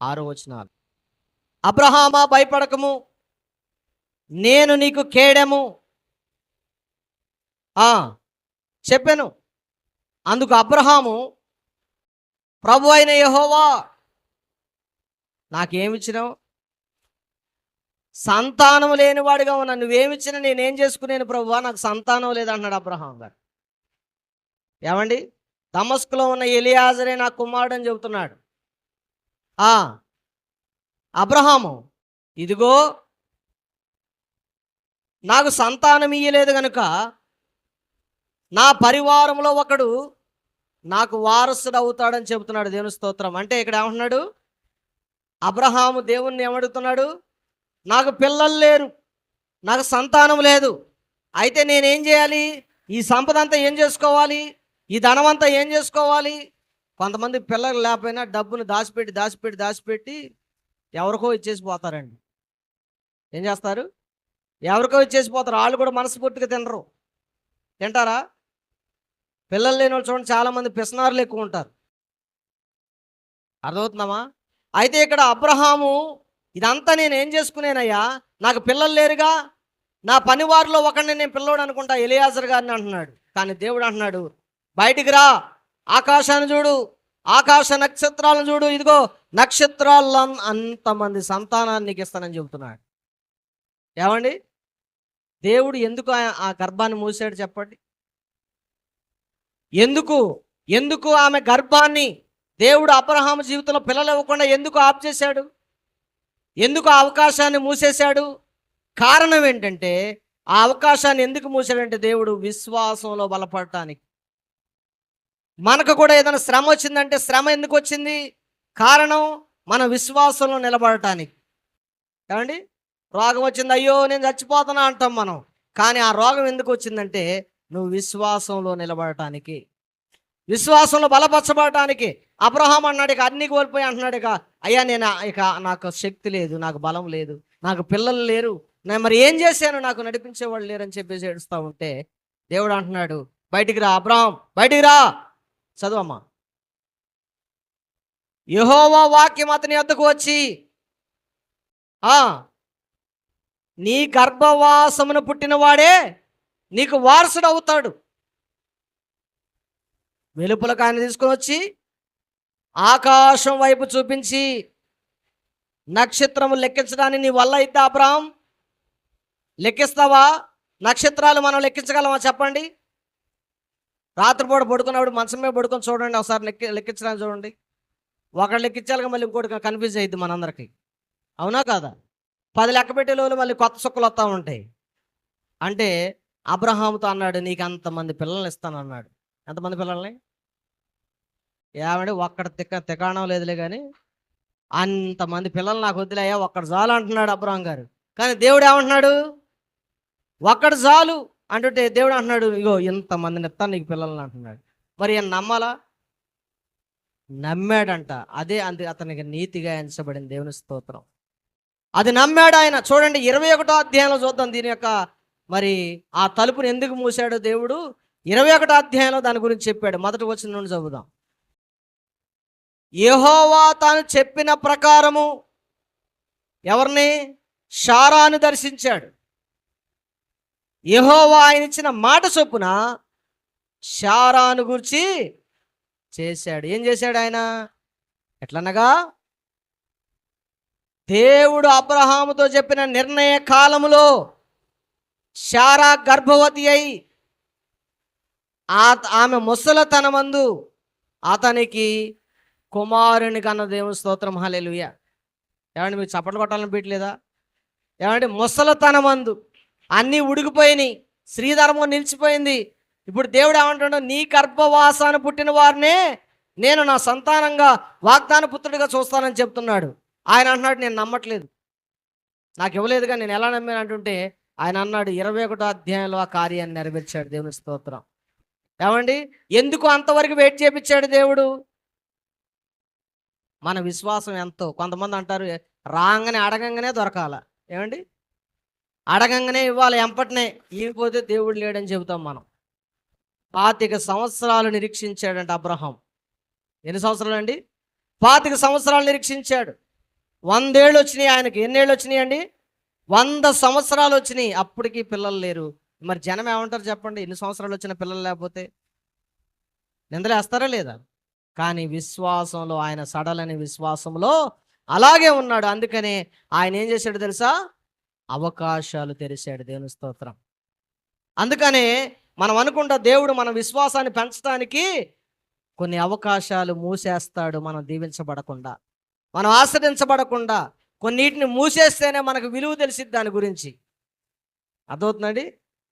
6 వచనాలు. అబ్రహామా, భయపడకము, నేను నీకు కేడెము చెప్పాను. అందుకు అబ్రహాము, ప్రభు అయిన యెహోవా, నాకేమిచ్చినావు? సంతానం లేనివాడిగా ఉన్నా, నువ్వేమిచ్చినా నేనేం చేసుకునేను ప్రభువా, నాకు సంతానం లేదన్నాడు అబ్రహాం గారు. ఏమండి, దమస్కులో ఉన్న ఎలియాజరే నా కుమారుడు అని చెబుతున్నాడు. అబ్రహాము, ఇదిగో నాకు సంతానం ఇయ్యలేదు కనుక నా పరివారంలో ఒకడు నాకు వారసుడు అవుతాడని చెబుతున్నాడు. దేవుని స్తోత్రం. అంటే ఇక్కడ ఏమంటున్నాడు? అబ్రహాము దేవుణ్ణి ఏమడుగుతున్నాడు? నాకు పిల్లలు లేరు, నాకు సంతానం లేదు, అయితే నేనేం చేయాలి? ఈ సంపద అంతా ఏం చేసుకోవాలి? ఈ ధనం అంతా ఏం చేసుకోవాలి? కొంతమంది పిల్లలు లేకపోయినా డబ్బును దాచిపెట్టి ఎవరికో ఇచ్చేసి పోతారండి. ఏం చేస్తారు? ఎవరికో ఇచ్చేసి పోతారు. వాళ్ళు కూడా మనస్ఫూర్తిగా తింటారా? పిల్లలు లేని వాళ్ళు చూడండి, చాలామంది పిసనారులు ఎక్కువ ఉంటారు. అర్థమవుతుందమ్మా? అయితే ఇక్కడ అబ్రహాము, ఇదంతా నేను ఏం చేసుకునేనయ్యా, నాకు పిల్లలు లేరుగా, నా పనివారిలో ఒకడిని నేను పిల్లోడు అనుకుంటా, ఎలియాజర్ గారిని అంటున్నాడు. కానీ దేవుడు అంటున్నాడు, బయటికి రా, ఆకాశాన్ని చూడు, ఆకాశ నక్షత్రాలను చూడు, ఇదిగో నక్షత్రాల్లో అంతమంది సంతానాన్ని నీకు ఇస్తానని చెబుతున్నాడు. ఏమండి, దేవుడు ఎందుకు ఆ గర్భాన్ని మూసాడు చెప్పండి? ఎందుకు ఆమె గర్భాన్ని దేవుడు అబ్రహాము జీవితంలో పిల్లలు ఇవ్వకుండా ఎందుకు ఆఫ్ చేశాడు? ఎందుకు ఆ అవకాశాన్ని మూసేశాడు? కారణం ఏంటంటే, ఆ అవకాశాన్ని ఎందుకు మూసాడంటే దేవుడు విశ్వాసంలో బలపడటానికి. మనకు కూడా ఏదైనా శ్రమ వచ్చిందంటే శ్రమ ఎందుకు వచ్చింది? కారణం మన విశ్వాసంలో నిలబడటానికి. ఏమండి, రోగం వచ్చింది, అయ్యో నేను చచ్చిపోతున్నా అంటాం మనం. కానీ ఆ రోగం ఎందుకు వచ్చిందంటే నువ్వు విశ్వాసంలో నిలబడటానికి, విశ్వాసంలో బలపరచబడటానికి. అబ్రహాం అన్నాడు, ఇక అన్ని కోల్పోయి అంటున్నాడు, అయ్యా నేను నాకు శక్తి లేదు, నాకు బలం లేదు, నాకు పిల్లలు లేరు, నేను మరి ఏం చేశాను, నాకు నడిపించేవాళ్ళు లేరని చెప్పేసి ఏడుస్తూ ఉంటే దేవుడు అంటున్నాడు, బయటికి రా అబ్రహాం, బయటికి రా. చదువమ్మా. యెహోవా వాక్యం అతని వద్దకు వచ్చి, నీ గర్భవాసమును పుట్టినవాడే నీకు వారసుడు అవుతాడు. వెలుపలకు ఆయన తీసుకొని వచ్చి ఆకాశం వైపు చూపించి, నక్షత్రము లెక్కించడానికి నీ వల్ల అయితే అబ్రహాం లెక్కిస్తావా? నక్షత్రాలు మనం లెక్కించగలమా చెప్పండి? రాత్రిపూట పడుకున్నప్పుడు మంచం మీద పడుకొని చూడండి, ఒకసారి లెక్కించడానికి చూడండి. ఒకటి లెక్కించాలిగా మళ్ళీ ఇంకోటి కన్ఫ్యూజ్ అయ్యిద్ది మనందరికీ. అవునా కాదా? 10 లెక్క పెట్టేలోనే మళ్ళీ కొత్త సుక్కలు వస్తూ ఉంటాయి. అంటే అబ్రహాముతో అన్నాడు, నీకు అంతమంది పిల్లల్ని ఇస్తానన్నాడు. ఎంతమంది పిల్లల్ని? ఏమంటే ఒక్కడి తికాణం లేదులే, కానీ అంతమంది పిల్లలు నాకు వద్దులేయా, ఒక్కడు చాలు అంటున్నాడు అబ్రహాం గారు. కానీ దేవుడు ఏమంటున్నాడు? ఒక్కడు చాలు అంటుంటే దేవుడు అంటున్నాడు, ఇగో ఇంతమందిని ఇస్తాను నీకు పిల్లల్ని అంటున్నాడు. మరి ఈయన నమ్మాలా? నమ్మాడంట. అదే అతనికి నీతిగా ఎంచబడింది. దేవుని స్తోత్రం. అది నమ్మాడు ఆయన. చూడండి 21వ అధ్యాయంలో చూద్దాం దీని యొక్క మరి ఆ తలుపుని ఎందుకు మూసాడో దేవుడు 21వ అధ్యాయంలో దాని గురించి చెప్పాడు. మొదటి వచనం నుండి చదువుదాం. యెహోవా తాను చెప్పిన ప్రకారము ఎవరిని? శారాను దర్శించాడు. యెహోవా ఆయన ఇచ్చిన మాట చొప్పున శారాను గురించి చేశాడు. ఏం చేశాడు ఆయన? ఎట్లనగా, దేవుడు అబ్రహాముతో చెప్పిన నిర్ణయ కాలములో శారా గర్భవతి అయి ఆమె ముసలతనమందు అతనికి కుమారుని కన్న. దేవుని స్తోత్రం, హల్లెలూయా. ఏమండి మీకు చప్పట్లు కొట్టాలని పెట్టలేదా? ఏమంటే ముసలితనమందు అన్నీ ఉడికిపోయినాయి, శ్రీధర్మం నిలిచిపోయింది. ఇప్పుడు దేవుడు ఏమంటాడు, నీ గర్భవాసాన పుట్టిన వారినే నేను నా సంతానంగా వాగ్దాన పుత్రుడిగా చూస్తానని చెప్తున్నాడు. ఆయన అంటున్నాడు, నేను నమ్మట్లేదు, నాకు ఇవ్వలేదుగా, నేను ఎలా నమ్మాను అంటుంటే ఆయన అన్నాడు 21వ అధ్యాయంలో ఆ కార్యాన్ని నెరవేర్చాడు. దేవుని స్తోత్రం. ఏమండి ఎందుకు అంతవరకు వెయిట్ చేయించాడు దేవుడు? మన విశ్వాసం ఎంతో. కొంతమంది అంటారు రాగానే అడగంగానే దొరకాల. ఏమండి అడగంగానే ఇవ్వాలి, ఎంపటినే ఇవ్వకపోతే దేవుడు లేడని చెబుతాం మనం. 25 సంవత్సరాలు నిరీక్షించాడంట అబ్రహాం. ఎన్ని సంవత్సరాలు అండి? 25 సంవత్సరాలు నిరీక్షించాడు. 100 ఏళ్ళు వచ్చినాయి ఆయనకి. ఎన్ని ఏళ్ళు వచ్చినాయి అండి? 100 సంవత్సరాలు వచ్చినాయి. అప్పటికి పిల్లలు లేరు. మరి జనం ఏమంటారు చెప్పండి? ఎన్ని సంవత్సరాలు వచ్చిన పిల్లలు లేకపోతే నిందలేస్తారా లేదా? కానీ విశ్వాసంలో ఆయన సడలని విశ్వాసంలో అలాగే ఉన్నాడు. అందుకనే ఆయన ఏం చేశాడు తెలుసా? అవకాశాలు తెరిచాడు. దేవుని స్తోత్రం. అందుకనే మనం అనుకుంటా దేవుడు మన విశ్వాసాన్ని పెంచడానికి కొన్ని అవకాశాలు మూసేస్తాడు. మనం దీవించబడకుండా, మనం ఆశ్రయించబడకుండా కొన్నిటిని మూసేస్తేనే మనకు విలువ తెలిసిద్ది. దాని గురించి అర్థమవుతుందండి?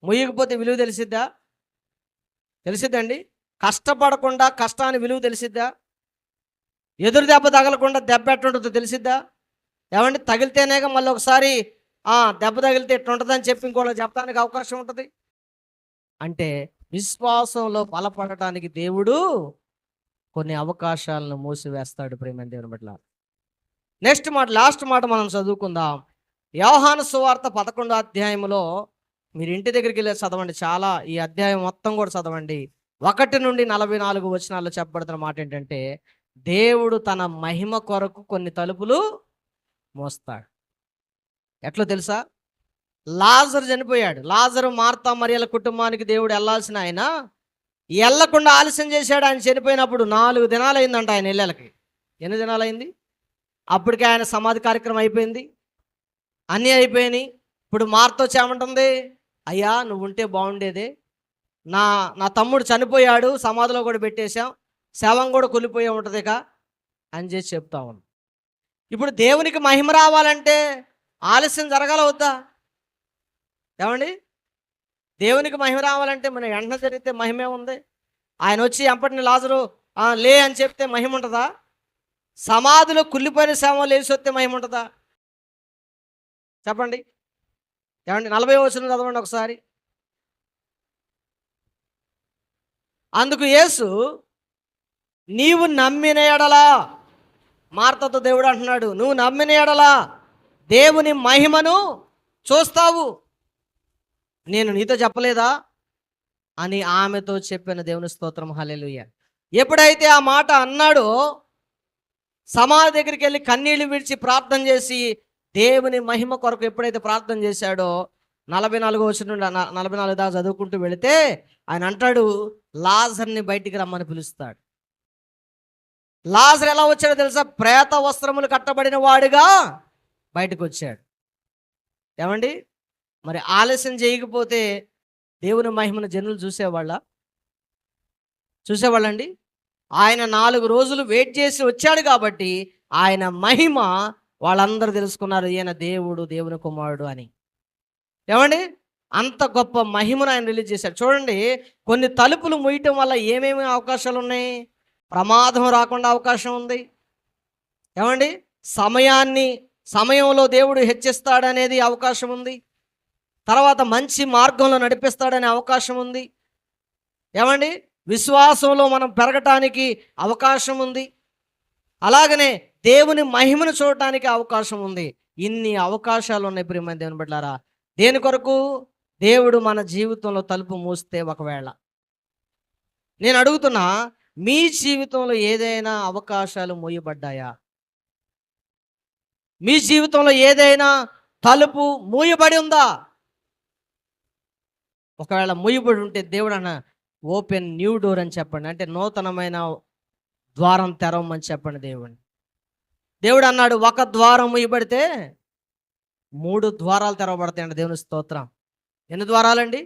ముయ్యకపోతే విలువ తెలిసిద్దా? తెలిసిద్దండి? కష్టపడకుండా కష్టాన్ని విలువ తెలిసిద్దా? ఎదురు దెబ్బ తగలకుండా దెబ్బ ఎట్టుంటుందో తెలిసిద్దా? ఏమండి తగిలితేనేగా మళ్ళీ ఒకసారి దెబ్బ తగిలితే ఎట్టుంటుందని చెప్పి ఇంకోళ్ళకి చెప్పడానికి అవకాశం ఉంటుంది. అంటే విశ్వాసంలో బలపడటానికి దేవుడు కొన్ని అవకాశాలను మూసివేస్తాడు. ప్రేమ దేవుని బిడ్డల. నెక్స్ట్ మాట, లాస్ట్ మాట మనం చదువుకుందాం. యోహాను సువార్త 11వ అధ్యాయంలో మీరు ఇంటి దగ్గరికి వెళ్ళి చదవండి. చాలా ఈ అధ్యాయం మొత్తం కూడా చదవండి. 1 నుండి 44 వచనాల్లో చెప్పబడుతున్న మాట ఏంటంటే, దేవుడు తన మహిమ కొరకు కొన్ని తలుపులు మోస్తాడు. ఎట్లా తెలుసా? లాజరు చనిపోయాడు. లాజరు మార్తా మరియల కుటుంబానికి దేవుడు వెళ్ళాల్సిన ఆయన వెళ్ళకుండా ఆలస్యం చేశాడు. ఆయన చనిపోయినప్పుడు 4 దినాలు అయిందంట ఆయన వెళ్ళకి. ఎన్ని దినాలు అయింది? అప్పటికే ఆయన సమాధి కార్యక్రమం అయిపోయింది, అన్నీ అయిపోయినాయి. ఇప్పుడు మార్తో చేయమంటుంది, అయ్యా నువ్వు ఉంటే బాగుండేదే, నా తమ్ముడు చనిపోయాడు, సమాధిలో కూడా పెట్టేశాం, శవం కూడా కూలిపోయి ఉంటుంది ఇక అని చేసి చెప్తా ఉన్నాం. ఇప్పుడు దేవునికి మహిమ రావాలంటే ఆలస్యం జరగాల వద్దా? ఏమండి దేవునికి మహిమ రావాలంటే మన వెంటనే జరిగితే మహిమే ఉంది. ఆయన వచ్చి ఎంపటిని లాజరు లే అని చెప్తే మహిమ ఉంటుందా? సమాధిలో కుళ్ళిపోయిన శవం లేచి వస్తే మహిమ ఉంటుందా? చెప్పండి. ఏమండి 40వ వచనం చదవండి ఒకసారి. అందుకు యేసు, నీవు నమ్మిన ఎడలా, మార్తతో దేవుడు అంటున్నాడు, నువ్వు నమ్మిన ఎడలా దేవుని మహిమను చూస్తావు, నేను నీతో చెప్పలేదా అని ఆమెతో చెప్పిన. దేవుని స్తోత్రం. హల్లెలూయా. ఎప్పుడైతే ఆ మాట అన్నాడో సమాధి దగ్గరికి వెళ్ళి కన్నీళ్లు విడిచి ప్రార్థన చేసి దేవుని మహిమ కొరకు ఎప్పుడైతే ప్రార్థన చేశాడో 44వ వచనం నుండి 44 దాకా చదువుకుంటూ వెళితే ఆయన అంటాడు, లాజర్ని బయటికి రమ్మని పిలుస్తాడు. లాజర్ ఎలా వచ్చాడో తెలుసా? ప్రేత వస్త్రములు కట్టబడిన వాడిగా బయటకు వచ్చాడు. ఏమండి మరి ఆలస్యం చేయకపోతే దేవుని మహిమను జనులు చూసేవాళ్ళండి. ఆయన 4 రోజులు వెయిట్ చేసి వచ్చాడు కాబట్టి ఆయన మహిమ వాళ్ళందరూ తెలుసుకున్నారు, ఈయన దేవుడు, దేవుని కుమారుడు అని. ఏమండి అంత గొప్ప మహిమను ఆయన రిలీజ్ చేశాడు. చూడండి, కొన్ని తలుపులు మూయటం వల్ల ఏమేమి అవకాశాలు ఉన్నాయి? ప్రమాదం రాకుండా అవకాశం ఉంది. ఏమండి సమయంలో దేవుడు హెచ్చిస్తాడనేది అవకాశం ఉంది. తర్వాత మంచి మార్గంలో నడిపిస్తాడనే అవకాశం ఉంది. ఏమండి విశ్వాసంలో మనం పెరగటానికి అవకాశం ఉంది. అలాగనే దేవుని మహిమను చూడటానికి అవకాశం ఉంది. ఇన్ని అవకాశాలు ఉన్నాయి ప్రియమైన దేవుని బిడ్డలారా. దేని కొరకు? దేవుడు మన జీవితంలో తలుపు మూస్తే ఒకవేళ, నేను అడుగుతున్నా, మీ జీవితంలో ఏదైనా అవకాశాలు మూయబడ్డాయా? మీ జీవితంలో ఏదైనా తలుపు మూయబడి ఉందా? ఒకవేళ మూయబడి ఉంటే దేవుడు అన్న ఓపెన్ న్యూ డోర్ అని చెప్పండి. అంటే నూతనమైన ద్వారం తెరవమని చెప్పండి. దేవుడు అన్నాడు, ఒక ద్వారం మూయబడితే 3 ద్వారాలు తెరవబడతాయండి. దేవుని స్తోత్రం. ఎన్ని ద్వారాలండి?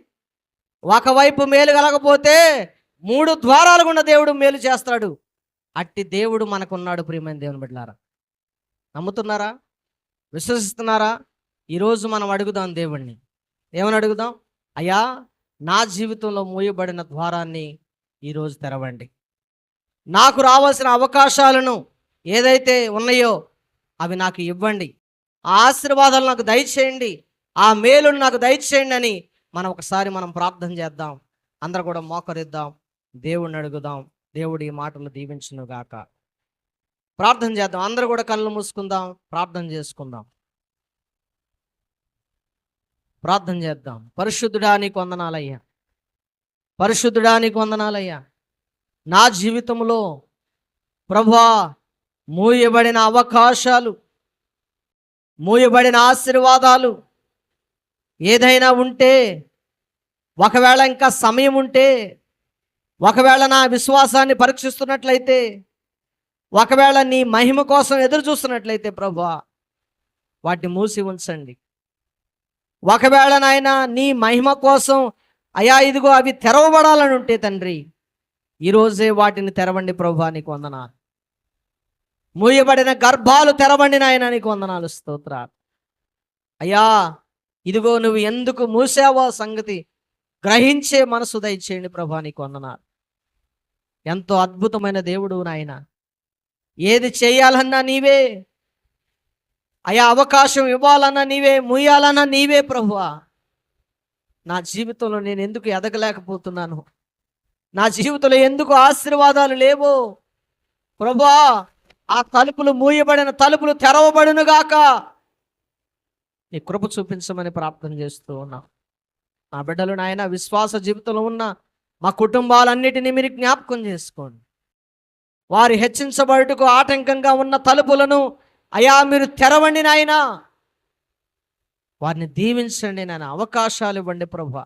ఒకవైపు మేలు కలగపోతే 3 ద్వారాలు గుండా దేవుడు మేలు చేస్తాడు. అట్టి దేవుడు మనకున్నాడు ప్రియమైన దేవుని బిడ్డలారా. నమ్ముతున్నారా? విశ్వసిస్తున్నారా? ఈరోజు మనం అడుగుదాం దేవుణ్ణి. ఏమని అడుగుదాం? అయ్యా, నా జీవితంలో మూయబడిన ద్వారాన్ని ఈరోజు తెరవండి. నాకు రావాల్సిన అవకాశాలను ఏదైతే ఉన్నాయో అవి నాకు ఇవ్వండి. ఆ ఆశీర్వాదాలు నాకు దయచేయండి, ఆ మేలును నాకు దయచేయండి అని మనం ప్రార్థన చేద్దాం. అందరూ కూడా మోకరిద్దాం, దేవుణ్ణి అడుగుదాం. దేవుడి ఈ మాటలు దీవించును గాక. ప్రార్థన చేద్దాం. అందరూ కూడా కళ్ళు మూసుకుందాం, ప్రార్థన చేసుకుందాం. ప్రార్థన చేద్దాం. పరిశుద్ధుడా నీకు వందనాలయ్యా, పరిశుద్ధుడా నీకు వందనాలయ్యా. నా జీవితంలో ప్రభువా మూయబడిన అవకాశాలు, మూయబడిన ఆశీర్వాదాలు ఏదైనా ఉంటే, ఒకవేళ ఇంకా సమయం ఉంటే, ఒకవేళ నా విశ్వాసాన్ని పరీక్షిస్తున్నట్లయితే, ఒకవేళ నీ మహిమ కోసం ఎదురు చూస్తున్నట్లయితే ప్రభువా వాటిని మూసి ఉంచండి. ఒకవేళ నాయన నీ మహిమ కోసం అయా ఇదిగో అవి తెరవబడాలని ఉంటే తండ్రి, ఈరోజే వాటిని తెరవండి ప్రభువా, నీకు వందనాలు. మూయబడిన గర్భాలు తెరవండి నాయన, నీకు వందనాలు, స్తోత్రాలు. అయ్యా ఇదిగో నువ్వు ఎందుకు మూసావో సంగతి గ్రహించే మనసు దయచేయండి ప్రభువా, నీకు వందనాలు. ఎంతో అద్భుతమైన దేవుడు నాయన. ఏది చేయాలన్నా నీవే అయా, అవకాశం ఇవ్వాలన్నా నీవే, మూయాలన్నా నీవే ప్రభువా. నా జీవితంలో నేను ఎందుకు ఎదగలేకపోతున్నాను? నా జీవితంలో ఎందుకు ఆశీర్వాదాలు లేవో ప్రభువా? ఆ తలుపులు, మూయబడిన తలుపులు తెరవబడునుగాక. నీ కృప చూపించమని ప్రార్థన చేస్తూ ఉన్నాం. నా బిడ్డలు నాయన విశ్వాస జీవితంలో ఉన్న మా కుటుంబాలన్నిటినీ మీరు జ్ఞాపకం చేసుకోండి. వారు హెచ్చించబడుటకు ఆటంకంగా ఉన్న తలుపులను అయా మీరు తెరవండి నాయన. వారిని దీవించండి నాయన. అవకాశాలు ఇవ్వండి ప్రభువా.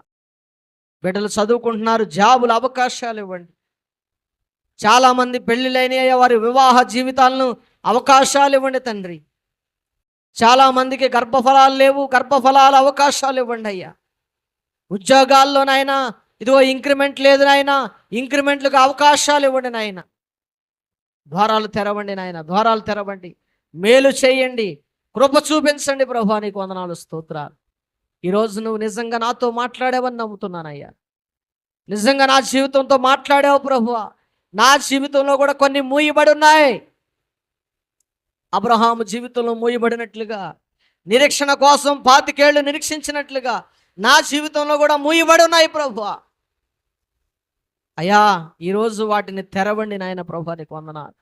బిడ్డలు చదువుకుంటున్నారు, జాబులు అవకాశాలు ఇవ్వండి. చాలామంది పెళ్ళిళ్ళైన వారి వివాహ జీవితాలను అవకాశాలు ఇవ్వండి తండ్రి. చాలామందికి గర్భఫలాలు లేవు, గర్భఫలాల అవకాశాలు ఇవ్వండి అయ్యా. ఉద్యోగాల్లో నాయనా ఇదిగో ఇంక్రిమెంట్ లేదు నాయన, ఇంక్రిమెంట్లకు అవకాశాలు ఇవ్వండి నాయన. ద్వారాలు తెరవండి నాయన, ద్వారాలు తెరవండి. మేలు చేయండి, కృప చూపించండి ప్రభువా, నీకు వందనాలు, స్తోత్రాలు. ఈరోజు నువ్వు నిజంగా నాతో మాట్లాడావని నమ్ముతున్నానయ్యా. నిజంగా నా జీవితంతో మాట్లాడావు ప్రభువా. నా జీవితంలో కూడా కొన్ని మూయబడి ఉన్నాయి. అబ్రహాము జీవితంలో మూయబడినట్లుగా, నిరీక్షణ కోసం 25 ఏళ్ళు నిరీక్షించినట్లుగా నా జీవితంలో కూడా మూయబడి ఉన్నాయి ప్రభువా. అయ్యా ఈరోజు వాటిని తెరవండి నాయన ప్రభువా, నీకు వందనాలు.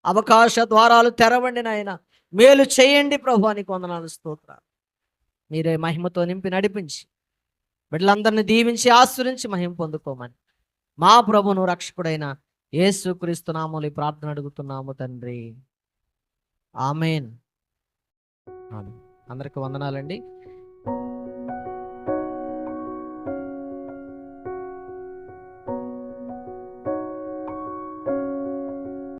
అవకాశ ద్వారాలు తెరవండి నాయన, మేలు చేయండి ప్రభువా, నీకు వందనాలు, స్తోత్రాలు. మీరే మహిమతో నింపి నడిపించి బిడ్డలందరినీ దీవించి ఆశీర్వదించి మహిమ పొందుకోమని మా ప్రభువును రక్షకుడైన యేసుక్రీస్తు నామములో ఈ ప్రార్థన అడుగుతున్నాము తండ్రి, ఆమేన్. అందరికీ వందనాలండి.